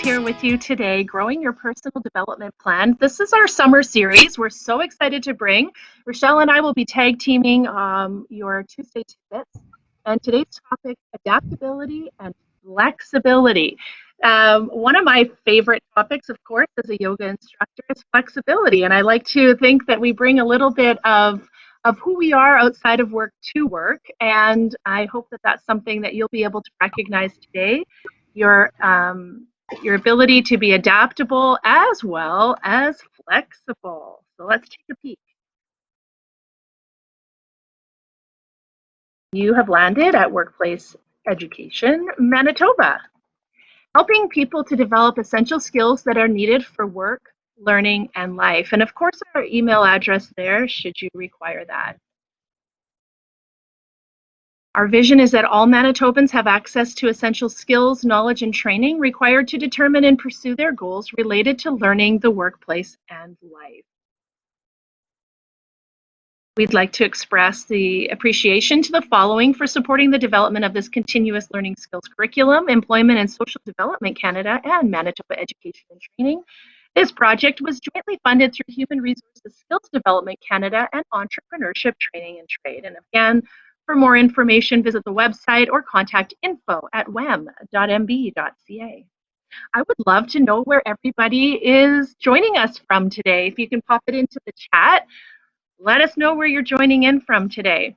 here with you today, Growing Your Personal Development Plan. This is our summer series. We're so excited to bring. Rochelle and I will be tag teaming your Tuesday Tidbits. And today's topic, adaptability and flexibility. One of my favorite topics, of course, as a yoga instructor is flexibility. And I like to think that we bring a little bit of who we are outside of work to work. And I hope that that's something that you'll be able to recognize today. Your ability to be adaptable as well as flexible. So let's take a peek. You have landed at Workplace Education Manitoba, helping people to develop essential skills that are needed for work, learning, and life. And of course, our email address there, should you require that. Our vision is that all Manitobans have access to essential skills, knowledge, and training required to determine and pursue their goals related to learning, the workplace, and life. We'd like to express the appreciation to the following for supporting the development of this continuous learning skills curriculum: Employment and Social Development Canada and Manitoba Education and Training. This project was jointly funded through Human Resources Skills Development Canada and Entrepreneurship Training and Trade. And again, for more information, visit the website or contact info@wem.mb.ca. I would love to know where everybody is joining us from today. If you can pop it into the chat, let us know where you're joining in from today.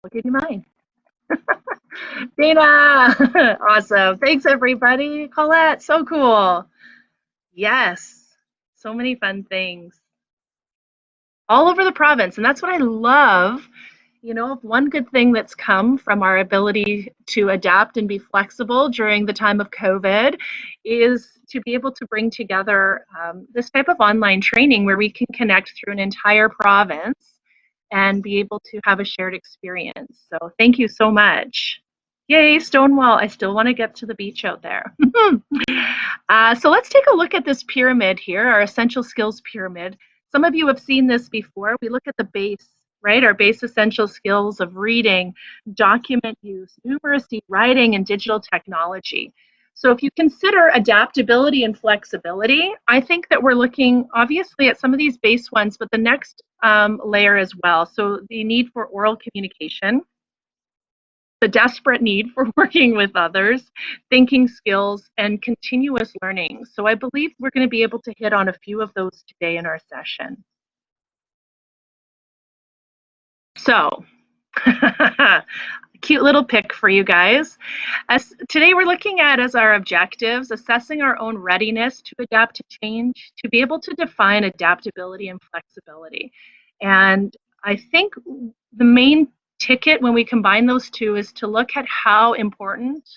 What did you mind? Dana, awesome. Thanks, everybody. Colette, so cool. Yes, so many fun things all over the province. And that's what I love. You know, one good thing that's come from our ability to adapt and be flexible during the time of COVID is to be able to bring together this type of online training where we can connect through an entire province and be able to have a shared experience. So thank you so much. Yay, Stonewall. I still want to get to the beach out there. So let's take a look at this pyramid here, our essential skills pyramid. Some of you have seen this before. We look at the base, right? Our base essential skills of reading, document use, numeracy, writing, and digital technology. So if you consider adaptability and flexibility, I think that we're looking obviously at some of these base ones, but the next layer as well. So the need for oral communication, the desperate need for working with others, thinking skills, and continuous learning. So I believe we're going to be able to hit on a few of those today in our session. So, cute little pick for you guys. Today we're looking at as our objectives, assessing our own readiness to adapt to change, to be able to define adaptability and flexibility. And I think the main ticket when we combine those two is to look at how important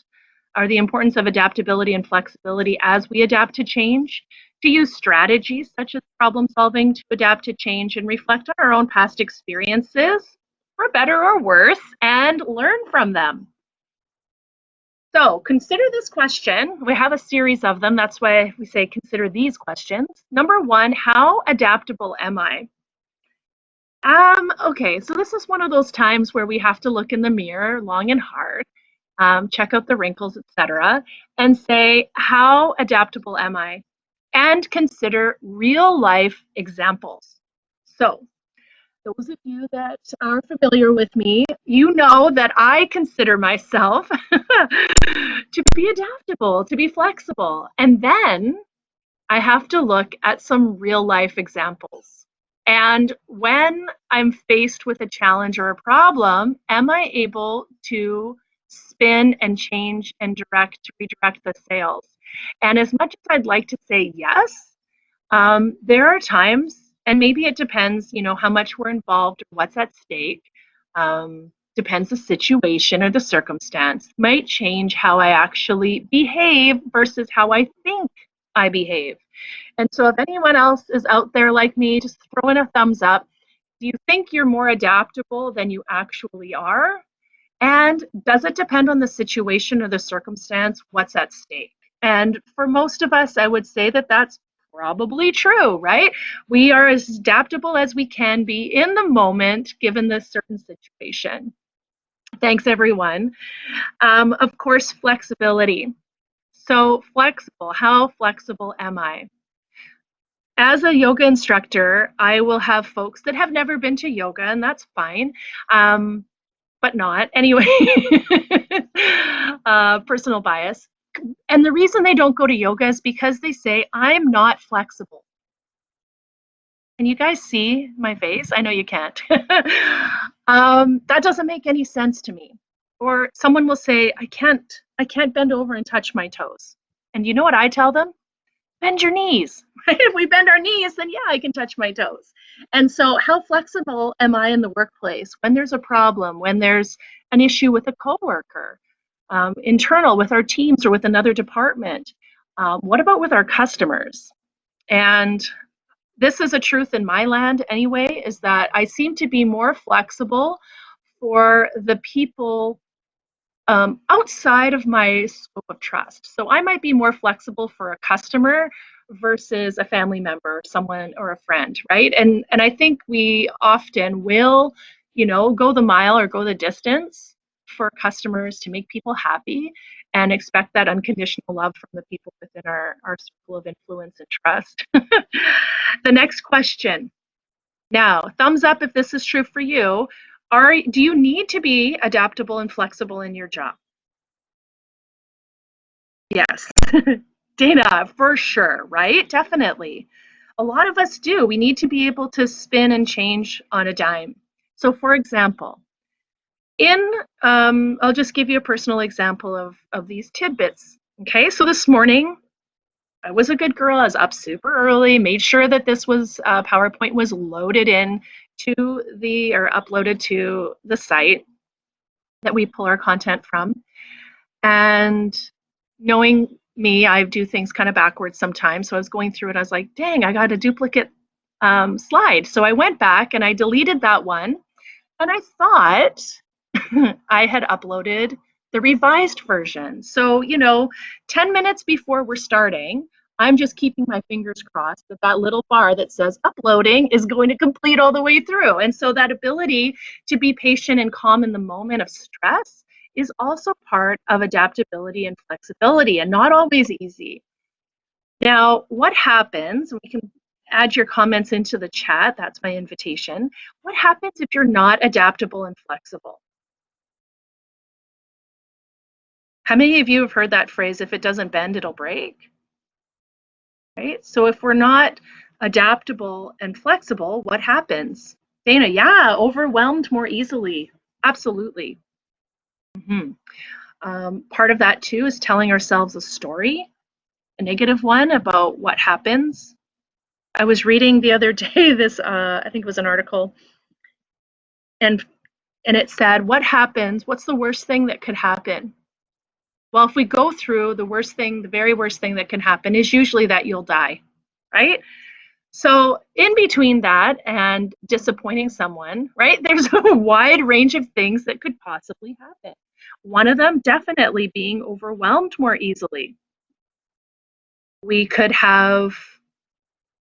are the importance of adaptability and flexibility as we adapt to change, to use strategies such as problem solving to adapt to change and reflect on our own past experiences, for better or worse, and learn from them. So consider this question. We have a series of them. That's why we say consider these questions. Number one, how adaptable am I? Okay, so this is one of those times where we have to look in the mirror long and hard, check out the wrinkles, etc., and say, how adaptable am I? And consider real life examples. So those of you that are familiar with me, you know that I consider myself to be adaptable, to be flexible. And then I have to look at some real life examples. And when I'm faced with a challenge or a problem, am I able to spin and change and redirect the sails? And as much as I'd like to say yes, there are times, and maybe it depends, you know, how much we're involved or what's at stake. Depends the situation or the circumstance, might change how I actually behave versus how I think I behave. And so if anyone else is out there like me, just throw in a thumbs up. Do you think you're more adaptable than you actually are? And does it depend on the situation or the circumstance, what's at stake? And for most of us, I would say that that's probably true, right? We are as adaptable as we can be in the moment given this certain situation. Thanks, everyone. Of course, flexibility. So flexible, how flexible am I? As a yoga instructor, I will have folks that have never been to yoga, and that's fine, but not. Anyway, personal bias. And the reason they don't go to yoga is because they say, I'm not flexible. Can you guys see my face? I know you can't. That doesn't make any sense to me. Or someone will say, I can't bend over and touch my toes. And you know what I tell them? Bend your knees. Right? If we bend our knees, then yeah, I can touch my toes. And so, how flexible am I in the workplace when there's a problem, when there's an issue with a coworker, internal with our teams or with another department? What about with our customers? And this is a truth in my land anyway, is that I seem to be more flexible for the people outside of my scope of trust. So I might be more flexible for a customer versus a family member, someone or a friend, right? And I think we often will, go the mile or go the distance for customers to make people happy and expect that unconditional love from the people within our circle of influence and trust. The next question. Now, thumbs up if this is true for you. Do you need to be adaptable and flexible in your job? Yes. Dana, for sure, right? Definitely. A lot of us do. We need to be able to spin and change on a dime. So, for example, I'll just give you a personal example of these tidbits. Okay, so this morning I was a good girl. I was up super early, made sure that this was PowerPoint was loaded in to or uploaded to the site that we pull our content from. And knowing me, I do things kind of backwards sometimes. So I was going through it. I was like, dang, I got a duplicate slide. So I went back and I deleted that one. And I thought I had uploaded the revised version. So, 10 minutes before we're starting, I'm just keeping my fingers crossed that that little bar that says uploading is going to complete all the way through. And so that ability to be patient and calm in the moment of stress is also part of adaptability and flexibility, and not always easy. Now, what happens, we can add your comments into the chat, that's my invitation. What happens if you're not adaptable and flexible? How many of you have heard that phrase, if it doesn't bend, it'll break? Right? So if we're not adaptable and flexible, what happens? Dana, yeah, overwhelmed more easily. Absolutely. Part of that too is telling ourselves a story, a negative one about what happens. I was reading the other day this, I think it was an article, and it said, what happens, what's the worst thing that could happen? Well, if we go through the worst thing, the very worst thing that can happen is usually that you'll die, right? So in between that and disappointing someone, right, there's a wide range of things that could possibly happen. One of them definitely being overwhelmed more easily. We could have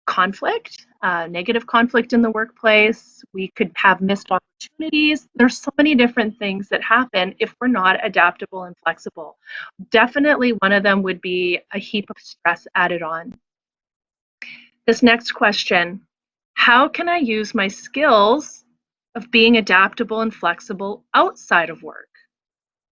conflict, negative conflict in the workplace. We could have missed opportunities. There's so many different things that happen if we're not adaptable and flexible. Definitely one of them would be a heap of stress added on. This next question, how can I use my skills of being adaptable and flexible outside of work?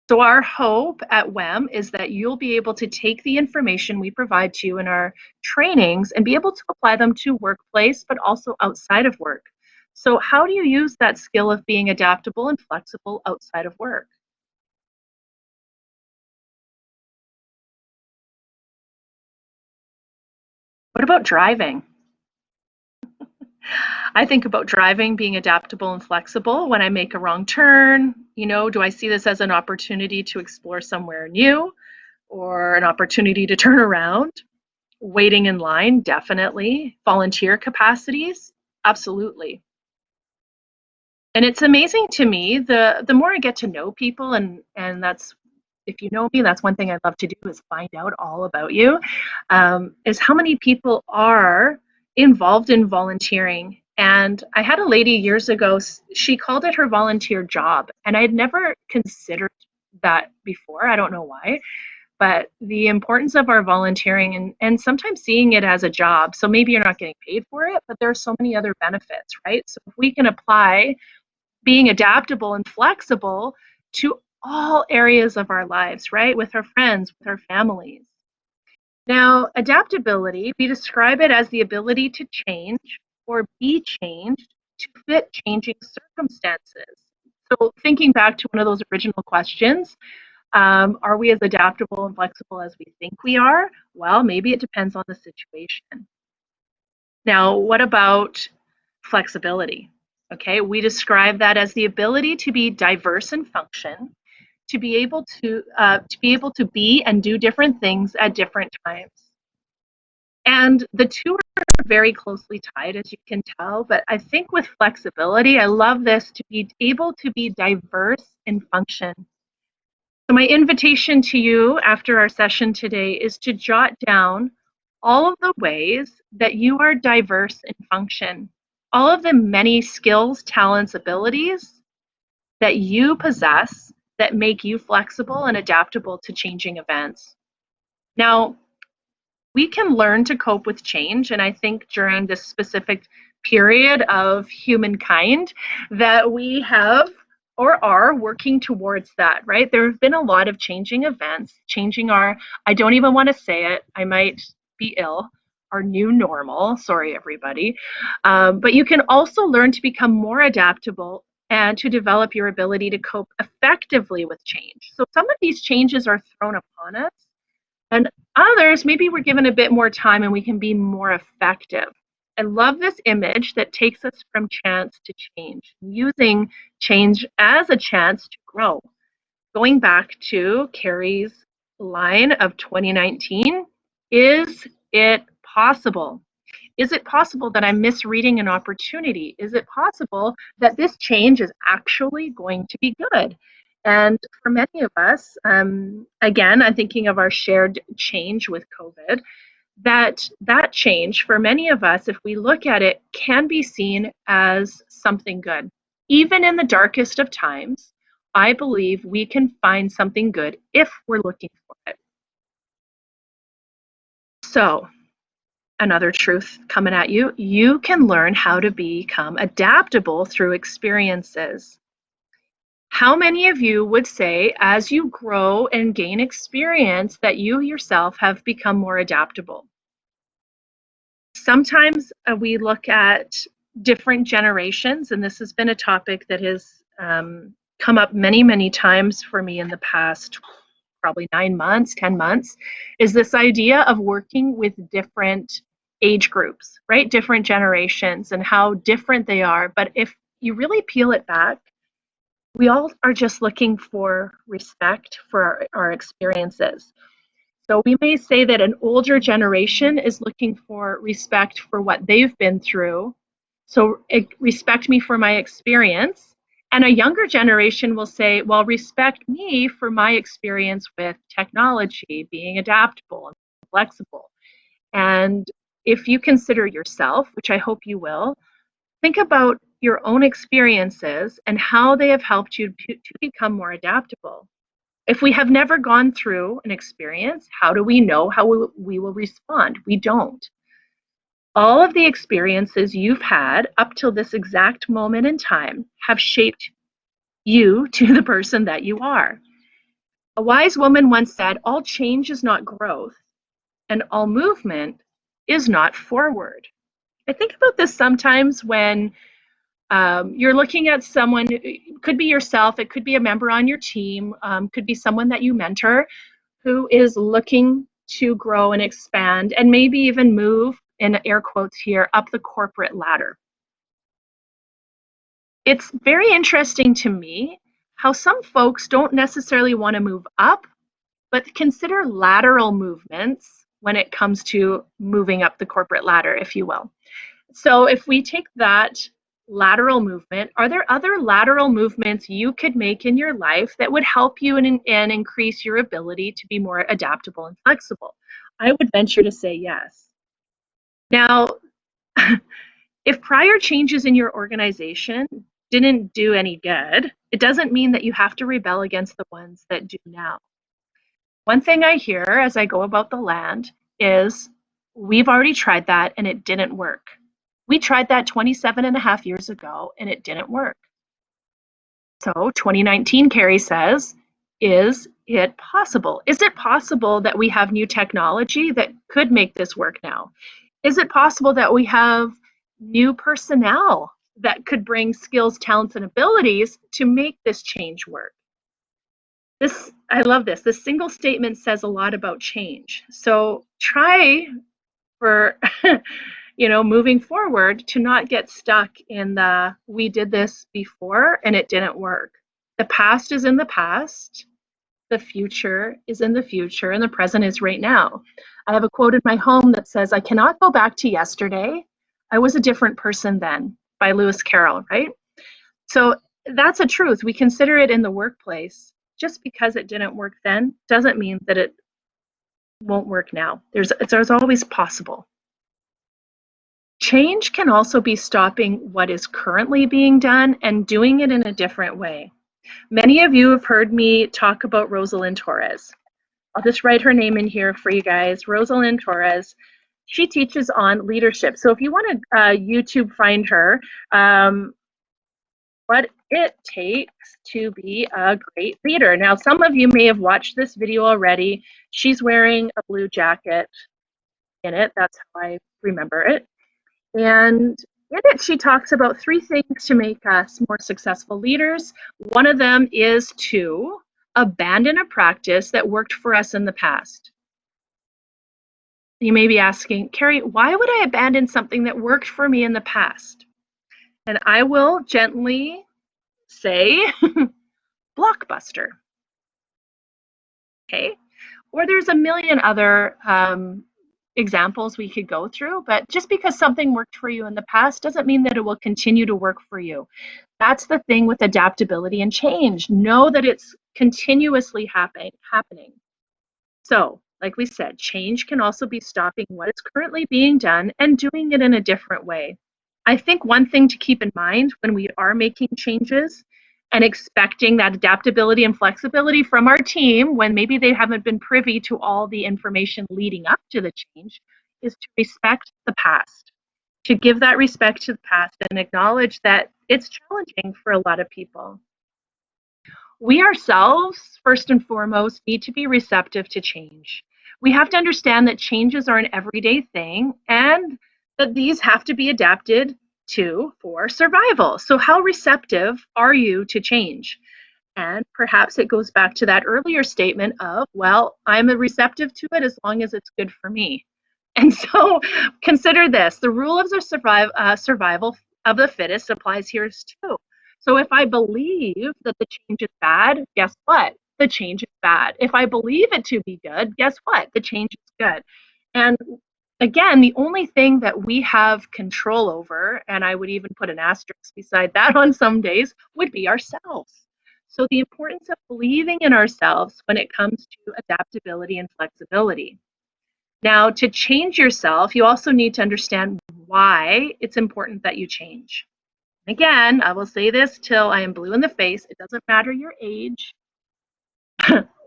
So our hope at WEM is that you'll be able to take the information we provide to you in our trainings and be able to apply them to workplace, but also outside of work. So how do you use that skill of being adaptable and flexible outside of work? What about driving? I think about driving, being adaptable and flexible when I make a wrong turn. Do I see this as an opportunity to explore somewhere new or an opportunity to turn around? Waiting in line, definitely. Volunteer capacities, absolutely. And it's amazing to me, the more I get to know people, and that's, if you know me, that's one thing I love to do is find out all about you, is how many people are involved in volunteering And I had a lady years ago, she called it her volunteer job, and I had never considered that before. I don't know why, but the importance of our volunteering and sometimes seeing it as a job. So maybe you're not getting paid for it, but there are so many other benefits, right? So if we can apply being adaptable and flexible to all areas of our lives, right? With our friends, with our families. Now, adaptability, we describe it as the ability to change or be changed to fit changing circumstances. So, thinking back to one of those original questions, are we as adaptable and flexible as we think we are? Well, maybe it depends on the situation. Now, what about flexibility? Okay, we describe that as the ability to be diverse in function, to be able to be and do different things at different times. And the two are very closely tied, as you can tell. But I think with flexibility, I love this, to be able to be diverse in function. So my invitation to you after our session today is to jot down all of the ways that you are diverse in function, all of the many skills, talents, abilities that you possess that make you flexible and adaptable to changing events. Now, we can learn to cope with change, and I think during this specific period of humankind that we have or are working towards that, right? There have been a lot of changing events, changing our, I don't even want to say it, I might be ill, our new normal. Sorry, everybody. But you can also learn to become more adaptable and to develop your ability to cope effectively with change. So some of these changes are thrown upon us, and others, maybe we're given a bit more time and we can be more effective. I love this image that takes us from chance to change, using change as a chance to grow. Going back to Carrie's line of 2019, is it possible? Is it possible that I'm misreading an opportunity? Is it possible that this change is actually going to be good? And for many of us, again, I'm thinking of our shared change with COVID, that change for many of us, if we look at it, can be seen as something good. Even in the darkest of times, I believe we can find something good if we're looking for it. So, another truth coming at you, you can learn how to become adaptable through experiences. How many of you would say, as you grow and gain experience, that you yourself have become more adaptable? Sometimes we look at different generations, and this has been a topic that has come up many, many times for me in the past probably 9 months, 10 months, is this idea of working with different age groups, right? Different generations and how different they are. But if you really peel it back, we all are just looking for respect for our experiences. So we may say that an older generation is looking for respect for what they've been through. So respect me for my experience. And a younger generation will say, well, respect me for my experience with technology, being adaptable and flexible. And if you consider yourself, which I hope you will, think about your own experiences and how they have helped you to become more adaptable. If we have never gone through an experience, how do we know how we will respond? We don't. All of the experiences you've had up till this exact moment in time have shaped you to the person that you are. A wise woman once said, all change is not growth, and all movement is not forward. I think about this sometimes when you're looking at someone, it could be yourself, it could be a member on your team, could be someone that you mentor, who is looking to grow and expand and maybe even move, in air quotes here, up the corporate ladder. It's very interesting to me how some folks don't necessarily want to move up, but consider lateral movements when it comes to moving up the corporate ladder, if you will. So if we take that lateral movement, are there other lateral movements you could make in your life that would help you and increase your ability to be more adaptable and flexible? I would venture to say yes. Now, If prior changes in your organization didn't do any good, it doesn't mean that you have to rebel against the ones that do now. One thing I hear as I go about the land is, we've already tried that and it didn't work. We tried that 27 and a half years ago and it didn't work. So 2019, Carrie says, is it possible? Is it possible that we have new technology that could make this work now? Is it possible that we have new personnel that could bring skills, talents, and abilities to make this change work? I love this. This single statement says a lot about change. So try for, moving forward to not get stuck in the, we did this before and it didn't work. The past is in the past. The future is in the future, and the present is right now. I have a quote in my home that says, I cannot go back to yesterday. I was a different person then, by Lewis Carroll, right? So that's a truth. We consider it in the workplace. Just because it didn't work then doesn't mean that it won't work now. There's always possible. Change can also be stopping what is currently being done and doing it in a different way. Many of you have heard me talk about Rosalind Torres. I'll just write her name in here for you guys. Rosalind Torres. She teaches on leadership. So if you want to YouTube find her, what it takes to be a great leader. Now, some of you may have watched this video already. She's wearing a blue jacket in it. That's how I remember it. And in it, she talks about 3 things to make us more successful leaders. One of them is to abandon a practice that worked for us in the past. You may be asking, Carrie, why would I abandon something that worked for me in the past? And I will gently say, Blockbuster. Okay, or there's a million other examples we could go through, but just because something worked for you in the past doesn't mean that it will continue to work for you. That's the thing with adaptability and change. Know that it's continuously happening. So, like we said, change can also be stopping what is currently being done and doing it in a different way. I think one thing to keep in mind when we are making changes and expecting that adaptability and flexibility from our team when maybe they haven't been privy to all the information leading up to the change is to respect the past, to give that respect to the past and acknowledge that it's challenging for a lot of people. We ourselves, first and foremost, need to be receptive to change. We have to understand that changes are an everyday thing and that these have to be adapted to for survival. So how receptive are you to change? And perhaps it goes back to that earlier statement of, well, I'm receptive to it as long as it's good for me. And so consider this, the rule of the survival of the fittest applies here too. So if I believe that the change is bad, guess what? The change is bad. If I believe it to be good, guess what? The change is good. And again, the only thing that we have control over, and I would even put an asterisk beside that on some days, would be ourselves. So the importance of believing in ourselves when it comes to adaptability and flexibility. Now, to change yourself, you also need to understand why it's important that you change. Again, I will say this till I am blue in the face. It doesn't matter your age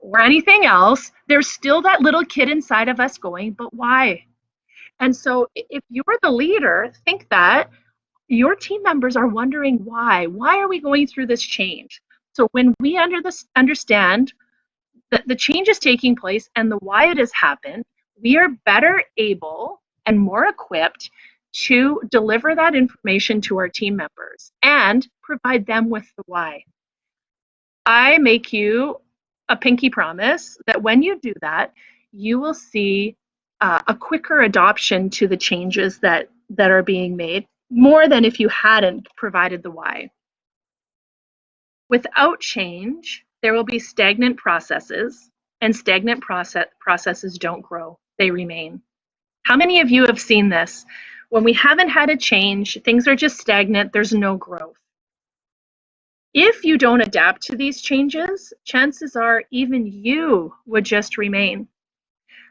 or anything else. There's still that little kid inside of us going, but why? And so if you're the leader, think that your team members are wondering why. Why are we going through this change? So when we understand that the change is taking place and the why it has happened, we are better able and more equipped to deliver that information to our team members and provide them with the why. I make you a pinky promise that when you do that, you will see a quicker adoption to the changes that are being made, more than if you hadn't provided the why. Without change, there will be stagnant processes, and stagnant processes don't grow, they remain. How many of you have seen this? When we haven't had a change, things are just stagnant, there's no growth. If you don't adapt to these changes, chances are even you would just remain.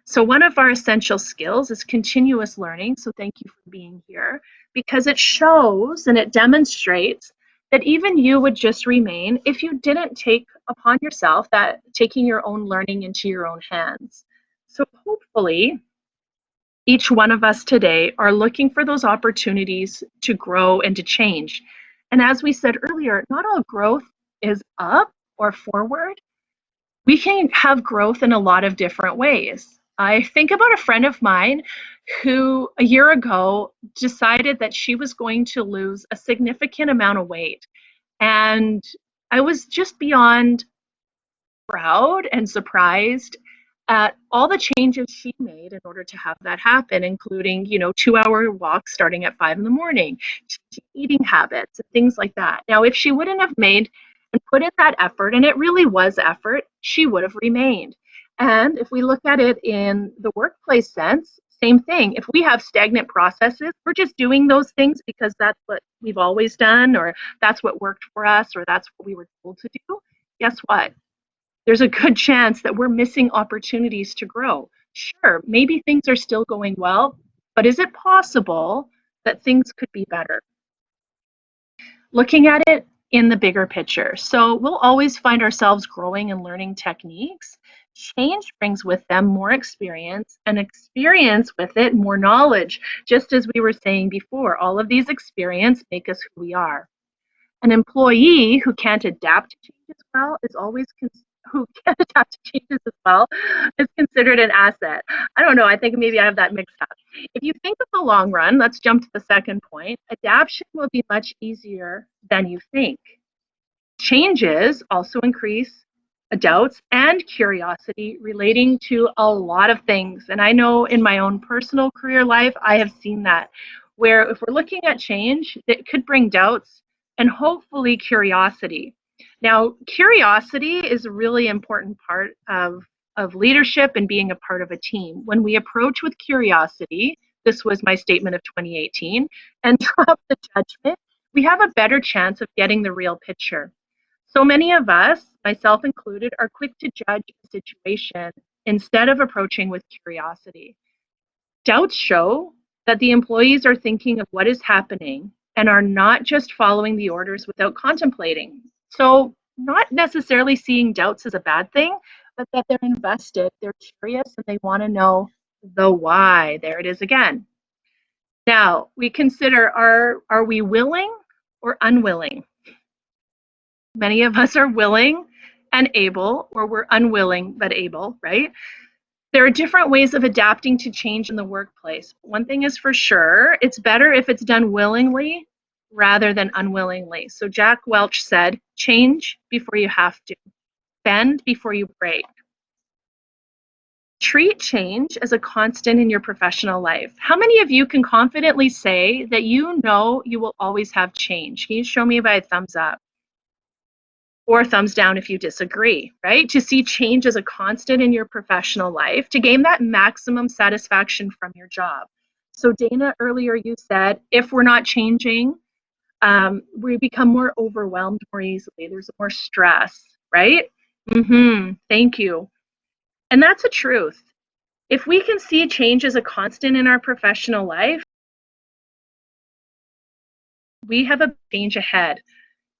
So one of our essential skills is continuous learning. So thank you for being here, because it shows and it demonstrates that even you would just remain if you didn't take upon yourself that taking your own learning into your own hands. So hopefully each one of us today are looking for those opportunities to grow and to change. And as we said earlier, not all growth is up or forward. We can have growth in a lot of different ways. I think about a friend of mine who a year ago decided that she was going to lose a significant amount of weight. And I was just beyond proud and surprised at all the changes she made in order to have that happen, including, 2-hour walks starting at 5 in the morning, eating habits, and things like that. Now, if she wouldn't have made and put in that effort, and it really was effort, she would have remained. And if we look at it in the workplace sense, same thing. If we have stagnant processes, we're just doing those things because that's what we've always done, or that's what worked for us, or that's what we were told to do. Guess what? There's a good chance that we're missing opportunities to grow. Sure, maybe things are still going well, but is it possible that things could be better? Looking at it in the bigger picture. So we'll always find ourselves growing and learning techniques. Change brings with them more experience, and experience with it more knowledge. Just as we were saying before, all of these experience make us who we are. An employee who can't adapt to change as well is always who can't adapt to changes as well is considered an asset. I don't know. I think maybe I have that mixed up. If you think of the long run, let's jump to the second point. Adaptation will be much easier than you think. Changes also increase doubts and curiosity relating to a lot of things. And I know in my own personal career life, I have seen that, where if we're looking at change, it could bring doubts and hopefully curiosity. Now, curiosity is a really important part of leadership and being a part of a team. When we approach with curiosity, this was my statement of 2018, and drop the judgment, we have a better chance of getting the real picture. So many of us, myself included, are quick to judge a situation instead of approaching with curiosity. Doubts show that the employees are thinking of what is happening and are not just following the orders without contemplating. So, not necessarily seeing doubts as a bad thing, but that they're invested, they're curious, and they want to know the why. There it is again. Now, we consider, are we willing or unwilling? Many of us are willing and able, or we're unwilling but able, right? There are different ways of adapting to change in the workplace. One thing is for sure, it's better if it's done willingly rather than unwillingly. So Jack Welch said, change before you have to, bend before you break. Treat change as a constant in your professional life. How many of you can confidently say that you know you will always have change? Can you show me by a thumbs up? Or thumbs down if you disagree, right? To see change as a constant in your professional life, to gain that maximum satisfaction from your job. So Dana, earlier you said, if we're not changing, we become more overwhelmed more easily. There's more stress, right? Thank you. And that's a truth. If we can see change as a constant in our professional life, we have a change ahead.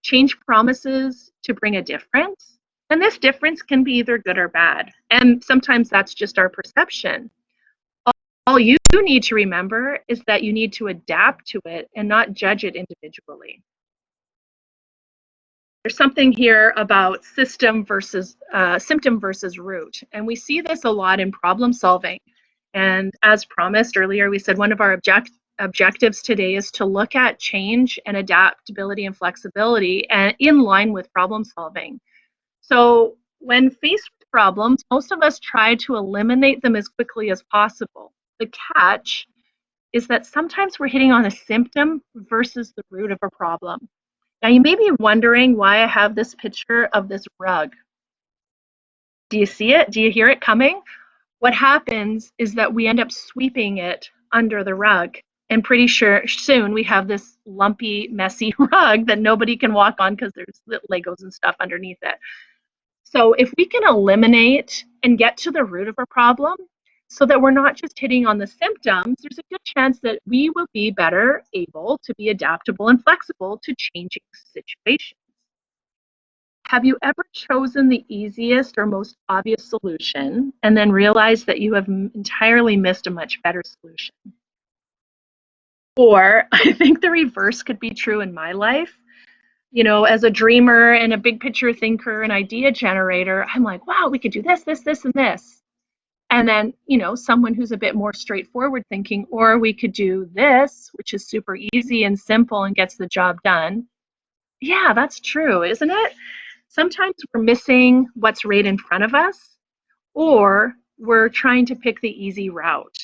Change promises to bring a difference, and this difference can be either good or bad. And sometimes that's just our perception. All you need to remember is that you need to adapt to it and not judge it individually. There's something here about symptom versus root, and we see this a lot in problem solving. And as promised earlier, we said one of our objectives today is to look at change and adaptability and flexibility and in line with problem solving. So when faced with problems, most of us try to eliminate them as quickly as possible. The catch is that sometimes we're hitting on a symptom versus the root of a problem. Now you may be wondering why I have this picture of this rug. Do you see it? Do you hear it coming? What happens is that we end up sweeping it under the rug, and pretty sure soon we have this lumpy, messy rug that nobody can walk on because there's Legos and stuff underneath it. So if we can eliminate and get to the root of a problem, so that we're not just hitting on the symptoms. There's a good chance that we will be better able to be adaptable and flexible to changing situations. Have you ever chosen the easiest or most obvious solution and then realized that you have entirely missed a much better solution? Or I think the reverse could be true in my life. You know, as a dreamer and a big picture thinker and idea generator, I'm like, wow, we could do this, this, this, and this. And then, you know, someone who's a bit more straightforward thinking, or we could do this, which is super easy and simple and gets the job done. Yeah, that's true, isn't it? Sometimes we're missing what's right in front of us, or we're trying to pick the easy route.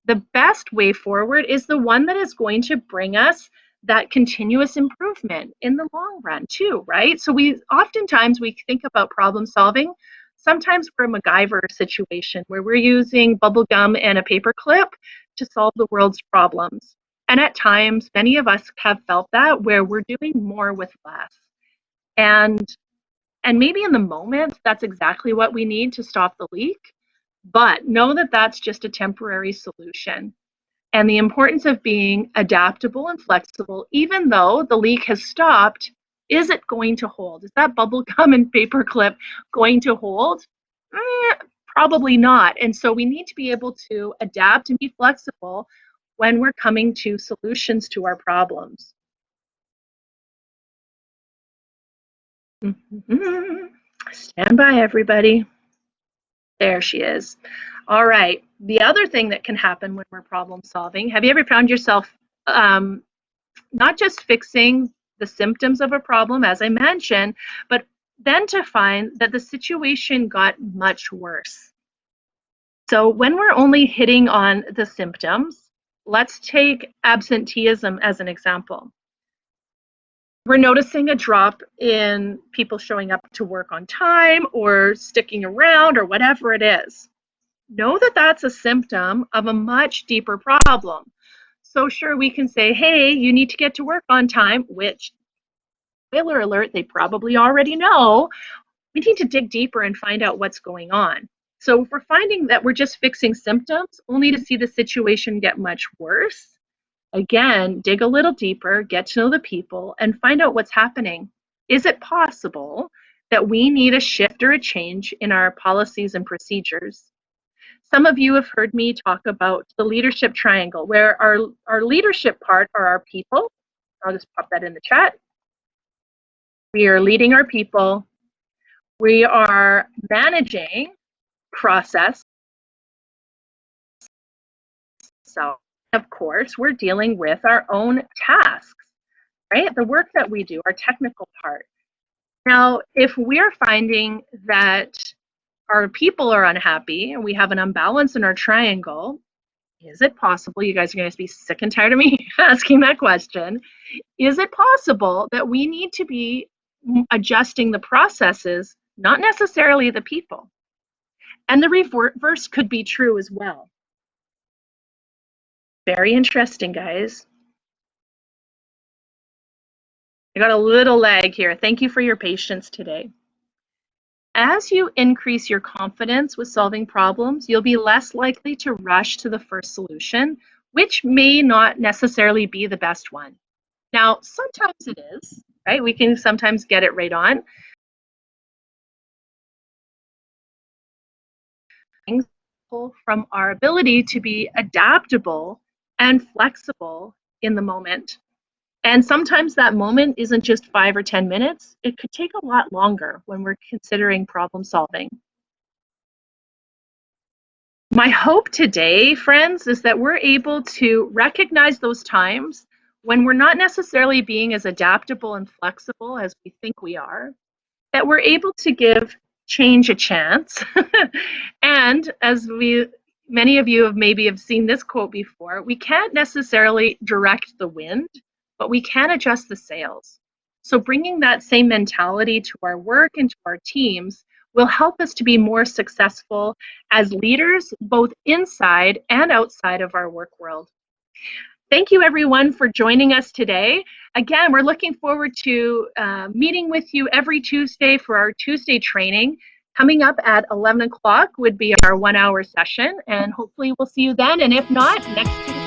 The best way forward is the one that is going to bring us that continuous improvement in the long run too, right? So oftentimes we think about problem solving. Sometimes we're a MacGyver situation where we're using bubble gum and a paper clip to solve the world's problems. And at times, many of us have felt that, where we're doing more with less. And maybe in the moment, that's exactly what we need to stop the leak. But know that that's just a temporary solution. And the importance of being adaptable and flexible, even though the leak has stopped, is it going to hold? Is that bubble gum and paper clip going to hold? Probably not. And so we need to be able to adapt and be flexible when we're coming to solutions to our problems. Stand by, everybody. There she is. All right. The other thing that can happen when we're problem solving, have you ever found yourself not just fixing the symptoms of a problem, as I mentioned, but then to find that the situation got much worse? So when we're only hitting on the symptoms, let's take absenteeism as an example. We're noticing a drop in people showing up to work on time or sticking around or whatever it is. Know that that's a symptom of a much deeper problem. So sure, we can say, hey, you need to get to work on time, which, spoiler alert, they probably already know. We need to dig deeper and find out what's going on. So if we're finding that we're just fixing symptoms only to see the situation get much worse, again, dig a little deeper, get to know the people, and find out what's happening. Is it possible that we need a shift or a change in our policies and procedures? Some of you have heard me talk about the leadership triangle, where our leadership part are our people. I'll just pop that in the chat. We are leading our people. We are managing process. So, of course, we're dealing with our own tasks, right? The work that we do, our technical part. Now, if we're finding that our people are unhappy and we have an imbalance in our triangle, is it possible, you guys are going to be sick and tired of me asking that question, is it possible that we need to be adjusting the processes, not necessarily the people? And the reverse could be true as well. Very interesting, guys. I got a little lag here. Thank you for your patience today. As you increase your confidence with solving problems, you'll be less likely to rush to the first solution, which may not necessarily be the best one. Now, sometimes it is, right? We can sometimes get it right on. From our ability to be adaptable and flexible in the moment. And sometimes that moment isn't just 5 or 10 minutes. It could take a lot longer when we're considering problem solving. My hope today, friends, is that we're able to recognize those times when we're not necessarily being as adaptable and flexible as we think we are, that we're able to give change a chance. And as many of you have seen this quote before, we can't necessarily direct the wind, but we can adjust the sails. So bringing that same mentality to our work and to our teams will help us to be more successful as leaders, both inside and outside of our work world. Thank you, everyone, for joining us today. Again, we're looking forward to meeting with you every Tuesday for our Tuesday training. Coming up at 11 o'clock would be our 1 hour session, and hopefully we'll see you then. And if not, next Tuesday.